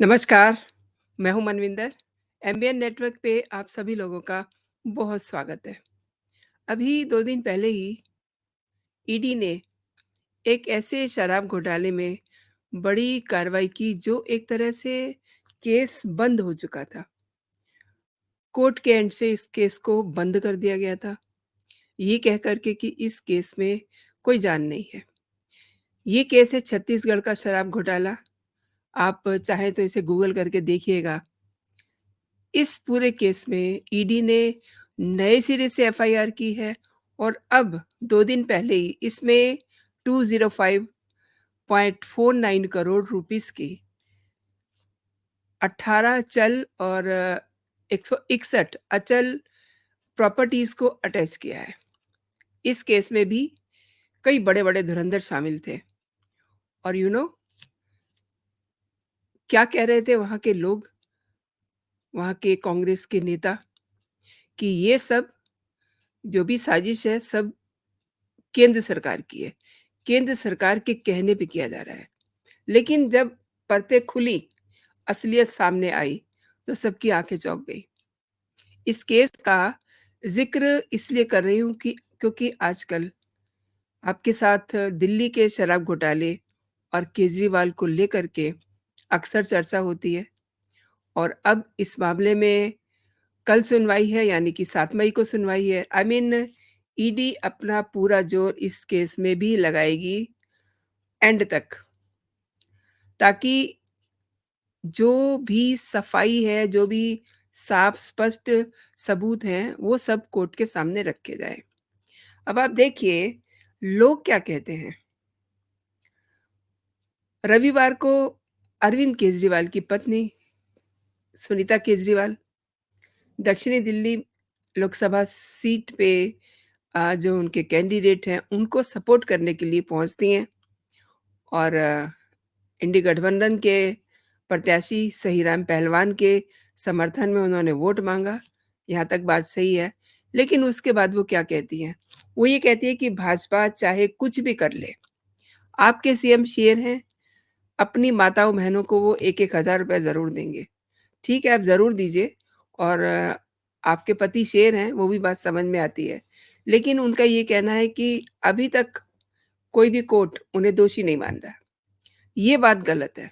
नमस्कार, मैं हूँ मनविंदर। एमबीएन नेटवर्क पे आप सभी लोगों का बहुत स्वागत है। अभी 2 दिन पहले ही ईडी ने एक ऐसे शराब घोटाले में बड़ी कार्रवाई की जो एक तरह से केस बंद हो चुका था। कोर्ट के एंड से इस केस को बंद कर दिया गया था, ये कह कर के कि इस केस में कोई जान नहीं है। ये केस है छत्तीसगढ़ का शराब घोटाला। आप चाहें तो इसे गूगल करके देखिएगा। इस पूरे केस में ईडी ने नए सिरे से एफआईआर की है और अब 2 दिन पहले ही इसमें 205.49 करोड़ रुपीस की 18 चल और 161 अचल प्रॉपर्टीज को अटैच किया है। इस केस में भी कई बड़े-बड़े धुरंधर शामिल थे और क्या कह रहे थे वहाँ के लोग, वहाँ के कांग्रेस के नेता कि ये सब जो भी साजिश है सब केंद्र सरकार की है। केंद्र सरकार के कहने पे किया जा रहा है। लेकिन जब परतें खुली, असलियत सामने आई, तो सबकी आँखें चौंक गई। इस केस का ज़िक्र इसलिए कर रही हूँ कि क्योंकि आजकल आपके साथ दिल्ली के शराब घोटाले और केजरीवाल को लेकर के अक्सर चर्चा होती है और अब इस मामले में कल सुनवाई है यानी कि 7 मई को सुनवाई है। आई मीन ईडी अपना पूरा ज़ोर इस केस में भी लगाएगी एंड तक, ताकि जो भी सफाई है, जो भी साफ स्पष्ट सबूत हैं, वो सब कोर्ट के सामने रखे जाएँ। अब आप देखिए, लोग क्या कहते हैं। रविवार को अरविंद केजरीवाल की पत्नी सुनीता केजरीवाल दक्षिणी दिल्ली लोकसभा सीट पे जो उनके कैंडिडेट हैं, उनको सपोर्ट करने के लिए पहुँचती हैं और इंडी गठबंधन के प्रत्याशी सहीराम पहलवान के समर्थन में उन्होंने वोट माँगा, यहाँ तक बात सही है। लेकिन उसके बाद वो क्या कहती हैं? वो ये कहती है कि भाजपा चाहे कुछ भी कर ले, आपके सीएम शेर हैं, अपनी माताओं-बहनों को वो 1-1 हज़ार रुपए ज़रूर देंगे। ठीक है, आप ज़रूर दीजिए और आपके पति शेर हैं, वो भी बात समझ में आती है। लेकिन उनका ये कहना है कि अभी तक कोई भी कोर्ट उन्हें दोषी नहीं मान रहा। ये बात गलत है।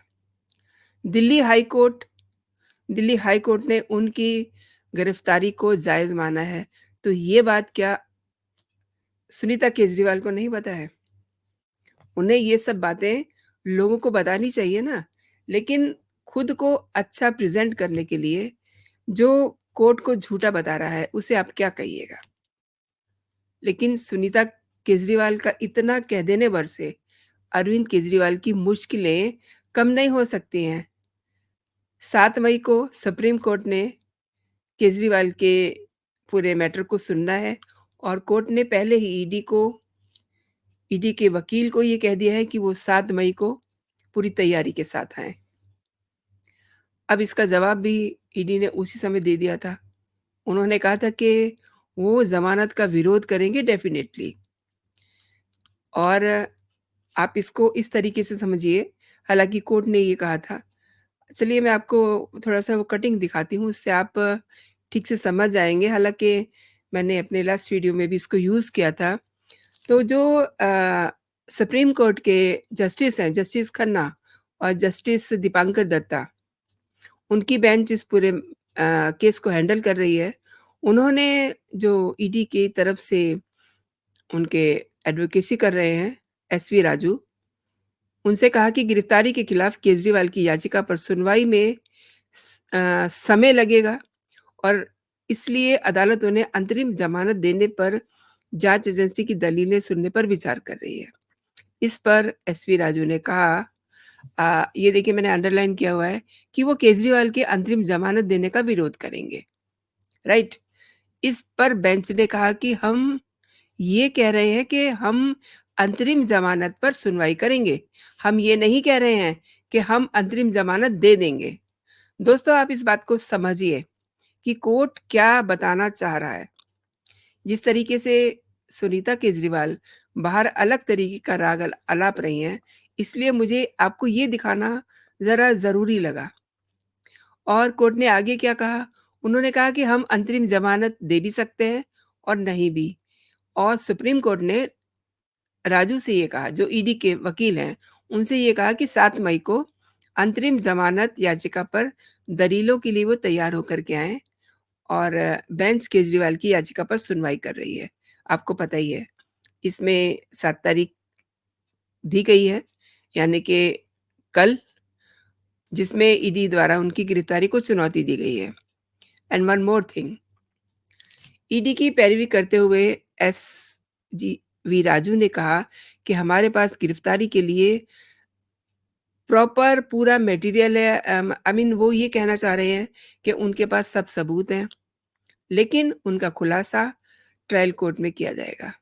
Delhi high court Delhi high court ने उनकी गिरफ्तारी को जायज़ माना है, तो ये बात क्या सुनीता केजरीवाल को नहीं पता है? उन्हें ये सब बातें लोगों को बतानी चाहिए ना, लेकिन खुद को अच्छा प्रेज़ेंट करने के लिए जो कोर्ट को झूठा बता रहा है, उसे आप क्या कहिएगा? लेकिन सुनीता केजरीवाल का इतना कह देने भर से अरविंद केजरीवाल की मुश्किलें कम नहीं हो सकती हैं। 7 मई को सुप्रीम कोर्ट ने केजरीवाल के पूरे मैटर को सुनना है और कोर्ट ने पहले ही ईडी के वकील को ये कह दिया है कि वो 7 मई को पूरी तैयारी के साथ आएँ। अब इसका जवाब भी ईडी ने उसी समय दे दिया था। उन्होंने कहा था कि वो ज़मानत का विरोध करेंगे डेफ़िनेटली और आप इसको इस तरीके से समझिए, हालाँकि कोर्ट ने ये कहा था। चलिए मैं आपको थोड़ा-सा वो कटिंग दिखाती हूँ, उससे आप ठीक से समझ जाएँगे। हालाँकि मैंने अपने लास्ट वीडियो में भी इसको यूज़ किया था। तो जो सुप्रीम कोर्ट के जस्टिस हैं, जस्टिस खन्ना और जस्टिस दीपांकर दत्ता, उनकी बेंच इस पूरे केस को हैंडल कर रही है। उन्होंने जो ईडी की तरफ से उनके एडवोकेसी कर रहे हैं, एसवी राजू, उनसे कहा कि गिरफ्तारी के खिलाफ केजरीवाल की याचिका पर सुनवाई में समय लगेगा और इसलिए अदालत उन्हें अंतरिम ज़मानत देने पर जाँच एजेंसी की दलीलें सुनने पर विचार कर रही है। इस पर एसवी राजू ने कहा ये देखिए मैंने अंडरलाइन किया हुआ है कि वो केजरीवाल के अंतरिम ज़मानत देने का विरोध करेंगे, राइट? इस पर बेंच ने कहा कि हम ये कह रहे हैं कि हम अंतरिम ज़मानत पर सुनवाई करेंगे। हम ये नहीं कह रहे हैं कि हम अंतरिम ज़मानत दे देंगे। दोस्तों आप इस बात को समझिए कि कोर्ट क्या बताना चाह रहा है। जिस तरीके से सुनीता केजरीवाल बाहर अलग तरीके का राग आलाप रही हैं, इसलिए मुझे आपको ये दिखाना ज़रा ज़रूरी लगा। और कोर्ट ने आगे क्या कहा? उन्होंने कहा कि हम अंतरिम ज़मानत दे भी सकते हैं और नहीं भी। और सुप्रीम कोर्ट ने राजू से ये कहा, जो ईडी के वकील हैं, उनसे ये कहा कि 7 मई को अंतरिम ज़मानत याचिका पर दलीलों के लिए वो तैयार होकर के आएँ और बेंच केजरीवाल की याचिका पर सुनवाई कर रही है। आपको पता ही है, इसमें 7 तारीख दी गई है, यानी कि कल, जिसमें ईडी द्वारा उनकी गिरफ्तारी को चुनौती दी गई है। And one more thing, ED की पैरवी करते हुए एसजी वी राजू ने कहा कि हमारे पास गिरफ्तारी के लिए प्रॉपर पूरा मटेरियल है। आई मीन वो ये कहना चाह रहे हैं कि उनके पास सब सबूत हैं, लेकिन उनका खुलासा ट्रायल कोर्ट में किया जाएगा।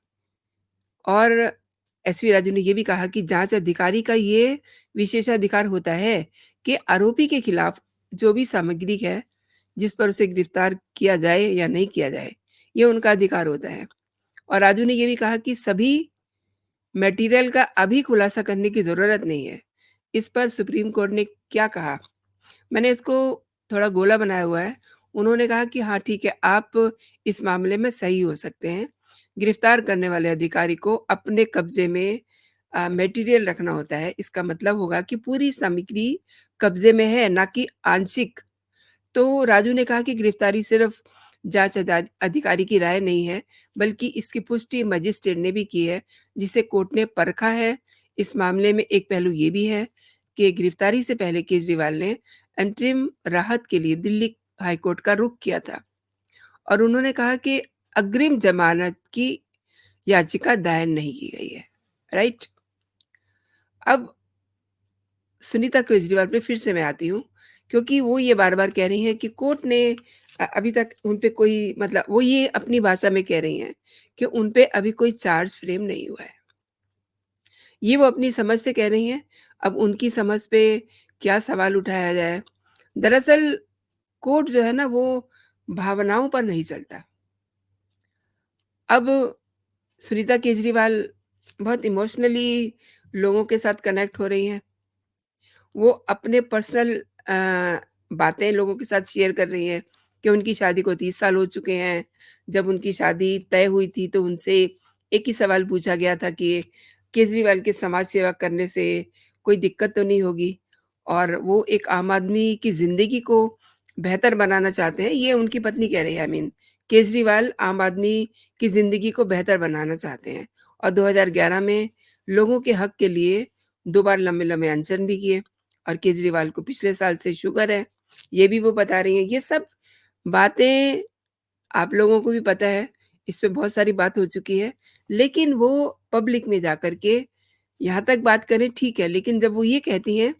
और एसवी राजू ने ये भी कहा कि जांच अधिकारी का ये विशेषाधिकार होता है कि आरोपी के खिलाफ जो भी सामग्री है, जिस पर उसे गिरफ्तार किया जाए या नहीं किया जाए, ये उनका अधिकार होता है। और राजू ने ये भी कहा कि सभी मटेरियल का अभी खुलासा करने की ज़रूरत नहीं है। इस पर सुप्रीम कोर्ट ने क्या कहा? मैंने इसको थोड़ा गोला बनाया हुआ है। उन्होंने कहा कि हाँ, ठीक है, आप इस मामले में सही हो सकते हैं। गिरफ्तार करने वाले अधिकारी को अपने कब्ज़े में मटेरियल रखना होता है। इसका मतलब होगा कि पूरी सामग्री कब्ज़े में है, ना कि आंशिक। तो राजू ने कहा कि गिरफ्तारी सिर्फ अधिकारी की राय नहीं है, बल्कि इसकी पुष्टि मजिस्ट्रेट ने भी की है, जिसे कोर्ट ने परखा है। इस मामले में एक पहलू ये भी है कि गिरफ्तारी से पहले केजरीवाल ने अंतरिम राहत के लिए दिल्ली हाई कोर्ट का रुख किया था और उन्होंने कहा कि अग्रिम जमानत की याचिका दायर नहीं की गई है। राइट? अब सुनीता केजरीवाल पे फिर से मैं आती हूँ, क्योंकि वो ये बार-बार कह रही हैं कि कोर्ट ने अभी तक उन पे कोई, मतलब वो ये अपनी भाषा में कह रही हैं कि उन पे अभी कोई चार्ज फ्रेम नहीं हुआ है। ये वो अपनी समझ से कह रही हैं, अब उनकी समझ पे क्या सवाल उठाया जाए? दरअसल कोर्ट जो है ना, वो भावनाओं पर नहीं चलता। अब सुनीता केजरीवाल बहुत इमोशनली लोगों के साथ कनेक्ट हो रही हैं। वो अपने पर्सनल बातें लोगों के साथ शेयर कर रही हैं कि उनकी शादी को 30 साल हो चुके हैं। जब उनकी शादी तय हुई थी तो उनसे एक ही सवाल पूछा गया था कि केजरीवाल के समाज सेवा करने से कोई दिक्कत तो नहीं होगी? और वो एक आम आदमी की ज़िंदगी को बेहतर बनाना चाहते हैं, ये उनकी पत्नी कह रही है। आई मीन केजरीवाल आम आदमी की ज़िंदगी को बेहतर बनाना चाहते हैं और 2011 में लोगों के हक के लिए 2 बार लंबे-लंबे अनशन भी किए। और केजरीवाल को पिछले साल से शुगर है, ये भी वो बता रही हैं। ये सब बातें आप लोगों को भी पता है, इस पे बहुत सारी बात हो चुकी है, लेकिन वो पब्लिक में जाकर के यहाँ तक बात करें, ठीक है, लेकिन जब वो ये कहती हैं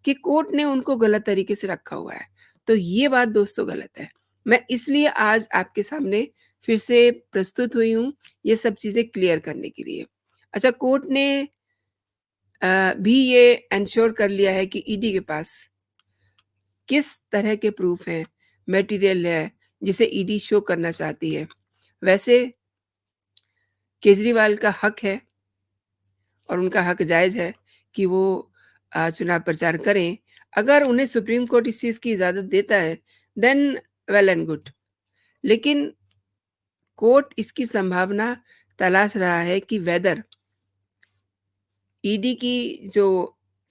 कि कोर्ट ने उनको गलत तरीके से रखा हुआ है, तो ये बात दोस्तों गलत है। मैं इसलिए आज आपके सामने फिर से प्रस्तुत हुई हूँ, ये सब चीज़ें क्लियर करने के लिए। अच्छा, कोर्ट ने भी ये एन्श्योर कर लिया है कि ईडी के पास किस तरह के प्रूफ हैं, मटेरियल है, जिसे ईडी शो करना चाहती है। वैसे केजरीवाल का हक है और उनका हक जायज़ है कि वो चुनाव प्रचार करें। अगर उन्हें सुप्रीम कोर्ट इस चीज़ की इजाज़त देता है, देन वेल एंड गुड। लेकिन कोर्ट इसकी संभावना तलाश रहा है कि वेदर ईडी की जो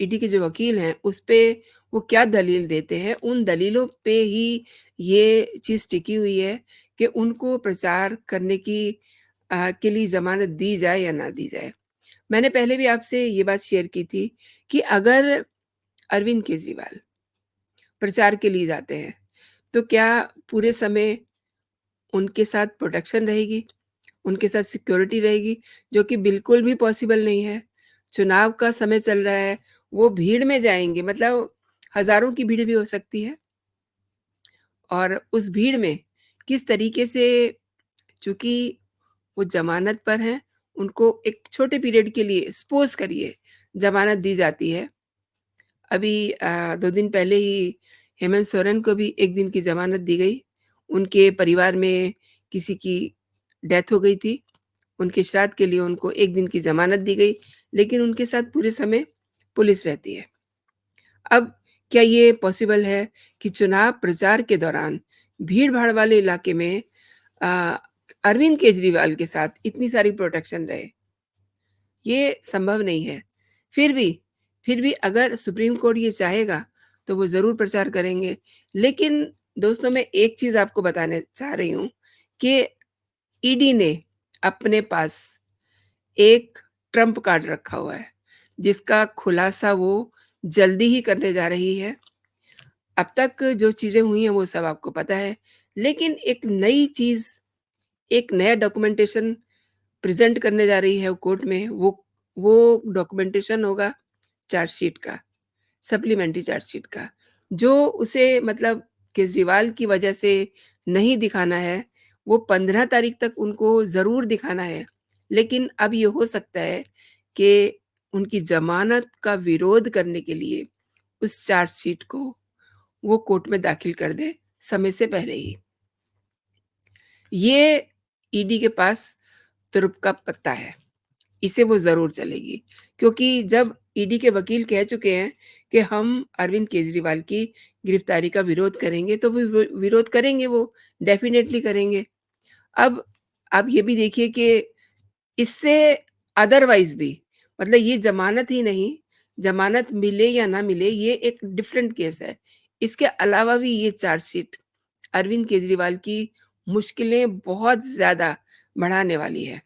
ईडी के जो वकील हैं, उसपे वो क्या दलील देते हैं, उन दलीलों पे ही ये चीज़ टिकी हुई है कि उनको प्रचार करने की के लिए ज़मानत दी जाए या ना दी जाए। मैंने पहले भी आपसे ये बात शेयर की थी कि अगर अरविंद केजरीवाल प्रचार के लिए जाते हैं, तो क्या पूरे समय उनके साथ प्रोटेक्शन रहेगी? उनके साथ सिक्योरिटी रहेगी, जो कि बिल्कुल भी पॉसिबल नहीं है। चुनाव का समय चल रहा है, वो भीड़ में जाएँगे, मतलब हज़ारों की भीड़ भी हो सकती है और उस भीड़ में किस तरीके से, चूँकि वो ज़मानत पर हैं, उनको एक छोटे पीरियड के लिए सपोज़ करिए ज़मानत दी जाती है। अभी 2 दिन पहले ही हेमंत सोरेन को भी 1 दिन की ज़मानत दी गई। उनके परिवार में किसी की डेथ हो गई थी। उनके श्राद्ध के लिए उनको 1 दिन की ज़मानत दी गई, लेकिन उनके साथ पूरे समय पुलिस रहती है। अब क्या ये पॉसिबल है कि चुनाव प्रचार के दौरान भीड़-भाड़ वाले इलाके में अ, अरविंद केजरीवाल के साथ इतनी सारी प्रोटेक्शन रहे? ये संभव नहीं है। फिर भी फिर भी अगर सुप्रीम कोर्ट ये चाहेगा, तो वो ज़रूर प्रचार करेंगे। लेकिन दोस्तों, मैं एक चीज़ आपको बताना चाह रही हूँ कि ईडी ने अपने पास एक ट्रम्प कार्ड रखा हुआ है, जिसका खुलासा वो जल्दी ही करने जा रही है। अब तक जो चीज़ें हुई हैं, वो सब आपको पता है। लेकिन एक नई चीज़, एक नया डॉक्यूमेंटेशन प्रेज़ेंट करने जा रही है वो कोर्ट में। वो डॉक्यूमेंटेशन होगा चार्जशीट का, सप्लीमेंट्री चार्जशीट का, जो उसे मतलब केजरीवाल की वजह से नहीं दिखाना है, वो 15 तारीख तक उनको ज़रूर दिखाना है। लेकिन अब ये हो सकता है कि उनकी ज़मानत का विरोध करने के लिए उस चार्जशीट को वो कोर्ट में दाखिल कर दें, समय से पहले ही। ये ईडी के पास तुरुप का पत्ता है। इसे वो ज़रूर चलेगी, क्योंकि जब ईडी के वकील कह चुके हैं कि हम अरविंद केजरीवाल की गिरफ्तारी का विरोध करेंगे, तो विरोध करेंगे वो, डेफ़िनेटली करेंगे। अब आप ये भी देखिए कि इससे अदरवाइज़ भी, मतलब ये ज़मानत ही नहीं, ज़मानत मिले या ना मिले, ये एक डिफरेंट केस है। इसके अलावा भी ये चार्जशीट अरविंद केजरीवाल की मुश्किलें बहुत ज़्यादा बढ़ाने वाली है,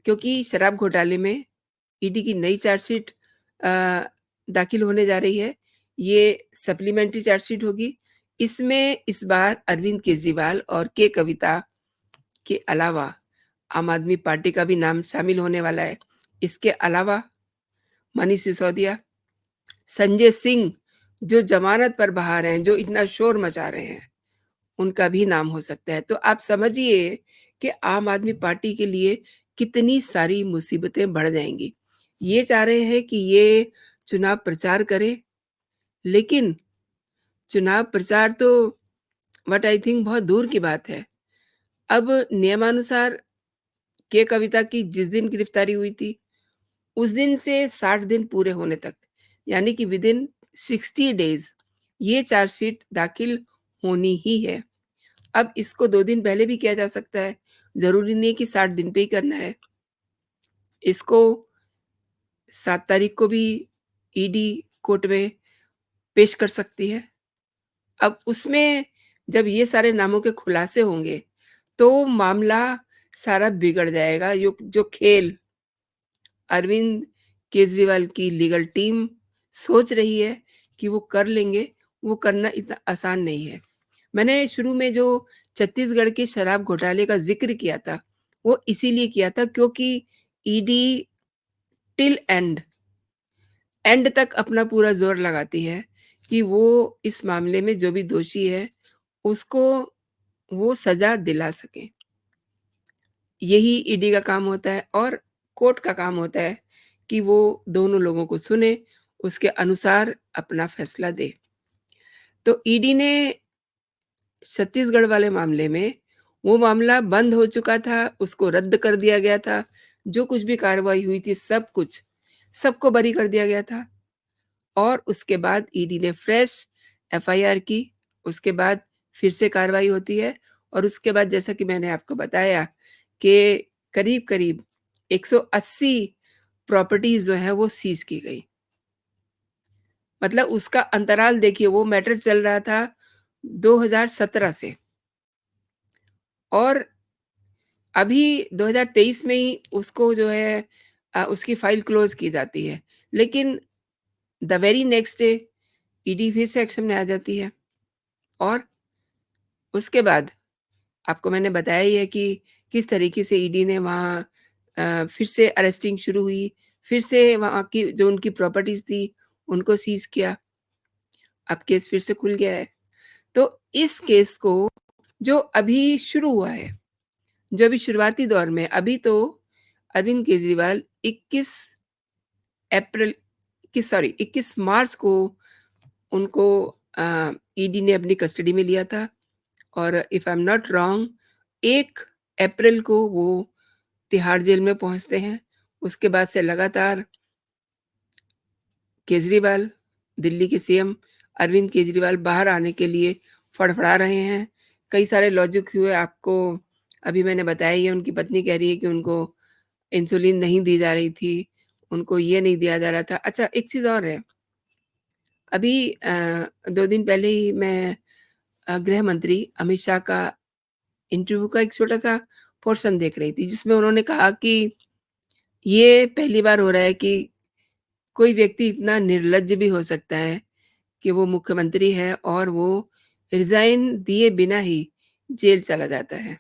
क्योंकि शराब घोटाले में ईडी की नई चार्जशीट अ, दाखिल होने जा रही है। ये सप्लीमेंट्री चार्जशीट होगी। इसमें इस बार अरविंद केजरीवाल और के कविता के अलावा आम आदमी पार्टी का भी नाम शामिल होने वाला है। इसके अलावा मनीष सिसोदिया, संजय सिंह, जो ज़मानत पर बाहर हैं, जो इतना शोर मचा रहे हैं, उनका भी नाम हो सकता है। तो आप समझिए कि आम आदमी पार्टी के लिए कितनी सारी मुसीबतें बढ़ जाएँगी। ये चाह रहे हैं कि ये चुनाव प्रचार करे, लेकिन चुनाव प्रचार तो व्हाट आई थिंक बहुत दूर की बात है। अब नियमानुसार के कविता की जिस दिन गिरफ्तारी हुई थी, उस दिन से 60 दिन पूरे होने तक, यानी कि विदिन 60 डेज़ ये चार्जशीट दाखिल होनी ही है। अब इसको 2 दिन पहले भी किया जा सकता है, ज़रूरी नहीं है कि 60 दिन पे ही करना है। इसको 7 तारीख को भी ईडी कोर्ट में पेश कर सकती है। अब उसमें जब ये सारे नामों के खुलासे होंगे, तो मामला सारा बिगड़ जाएगा। यो जो खेल अरविंद केजरीवाल की लीगल टीम सोच रही है कि वो कर लेंगे, वो करना इतना आसान नहीं है। मैंने शुरू में जो छत्तीसगढ़ के शराब घोटाले का ज़िक्र किया था, वो इसीलिए किया था क्योंकि ईडी टिल एंड तक अपना पूरा ज़ोर लगाती है कि वो इस मामले में जो भी दोषी है, उसको वो सज़ा दिला सकें। यही ईडी का काम होता है और कोर्ट का काम होता है कि वो दोनों लोगों को सुने, उसके अनुसार अपना फैसला दे। तो ईडी ने छत्तीसगढ़ वाले मामले में, वो मामला बंद हो चुका था, उसको रद्द कर दिया गया था। जो कुछ भी कार्रवाई हुई थी, सब कुछ, सबको बरी कर दिया गया था और उसके बाद ईडी ने फ्रेश एफआईआर की। उसके बाद फिर से कार्रवाई होती है और उसके बाद जैसा कि मैंने आपको बताया कि करीब-करीब 180 प्रॉपर्टीज़ जो हैं, वो सीज़ की गई। मतलब उसका अंतराल देखिए, वो मैटर चल रहा था 2017 से और अभी 2023 में ही उसको जो है उसकी फाइल क्लोज़ की जाती है। लेकिन the very next day ED फिर से एक्शन में आ जाती है और उसके बाद आपको मैंने बताया ही है कि किस तरीके से ईडी ने वहाँ फिर से अरेस्टिंग शुरू हुई, फिर से वहाँ की जो उनकी प्रॉपर्टीज़ थी, उनको सीज़ किया। अब केस फिर से खुल गया है। तो इस केस को जो अभी शुरू हुआ है, जो अभी शुरुआती दौर में, अभी तो अरविंद केजरीवाल 21 मार्च को उनको ईडी ने अपनी कस्टडी में लिया था और if I am not wrong 1 अप्रैल को वो तिहाड़ जेल में पहुँचते हैं। उसके बाद से लगातार केजरीवाल, दिल्ली के सीएम अरविंद केजरीवाल बाहर आने के लिए फड़फड़ा रहे हैं। कई सारे लॉजिक हुए आपको अभी मैंने बताया ही है, उनकी पत्नी कह रही है कि उनको इंसुलिन नहीं दी जा रही थी, उनको ये नहीं दिया जा रहा था। अच्छा एक चीज़ और है, अभी 2 दिन पहले ही मैं गृह मंत्री अमित शाह का इंटरव्यू का एक छोटा-सा पोर्शन देख रही थी, जिसमें उन्होंने कहा कि ये पहली बार हो रहा है कि कोई व्यक्ति इतना निर्लज्ज भी हो सकता है कि वो मुख्यमंत्री है और वो रिज़ाइन दिए बिना ही जेल चला जाता है।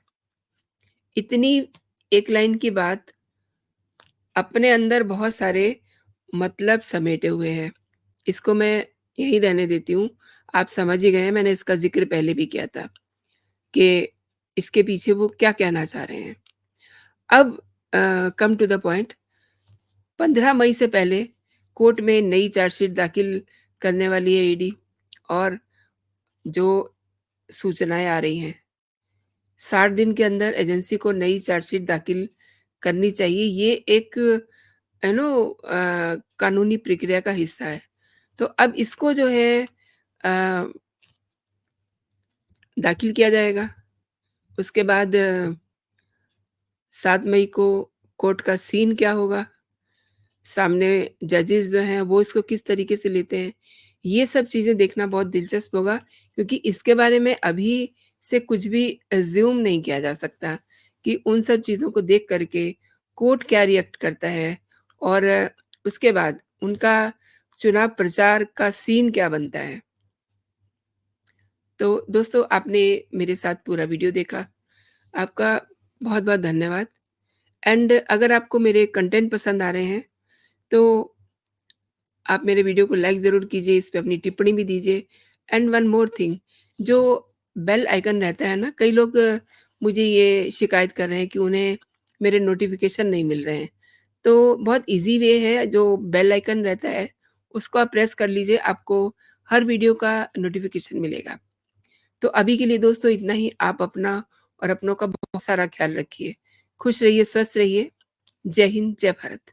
इतनी एक लाइन की बात अपने अंदर बहुत सारे मतलब समेटे हुए है। इसको मैं यहीं रहने देती हूँ। आप समझ ही गए हैं, मैंने इसका ज़िक्र पहले भी किया था कि इसके पीछे वो क्या कहना चाह रहे हैं। अब कम टू द पॉइंट, 15 मई से पहले कोर्ट में नई चार्जशीट दाखिल करने वाली है ईडी और जो सूचनाएँ आ रही हैं, 60 दिन के अंदर एजेंसी को नई चार्जशीट दाखिल करनी चाहिए। ये एक कानूनी प्रक्रिया का हिस्सा है। तो अब इसको जो है दाखिल किया जाएगा। उसके बाद 7 मई को कोर्ट का सीन क्या होगा? सामने जजेस जो हैं वो इसको किस तरीके से लेते हैं? ये सब चीज़ें देखना बहुत दिलचस्प होगा क्योंकि इसके बारे में अभी से कुछ भी अज़्यूम नहीं किया जा सकता कि उन सब चीज़ों को देख कर के कोर्ट क्या रिएक्ट करता है और उसके बाद उनका चुनाव प्रचार का सीन क्या बनता है। तो दोस्तों आपने मेरे साथ पूरा वीडियो देखा। आपका बहुत-बहुत धन्यवाद एंड अगर आपको मेरे कंटेंट पसंद आ रहे हैं, तो आप मेरे वीडियो को लाइक ज़रूर कीजिए, इस पे अपनी टिप्पणी भी दीजिए एंड वन मोर थिंग, जो बेल आइकन रहता है ना, कई लोग मुझे ये शिकायत कर रहे हैं कि उन्हें मेरे नोटिफ़िकेशन नहीं मिल रहे हैं। तो बहुत ईज़ी वे है, जो बेल आइकन रहता है, उसको आप प्रेस कर लीजिए, आपको हर वीडियो का नोटिफ़िकेशन मिलेगा। तो अभी के लिए दोस्तों इतना ही, आप अपना और अपनों का बहुत सारा ख़्याल रखिए। खुश रहिए, स्वस्थ रहिए। जय हिंद, जय भारत।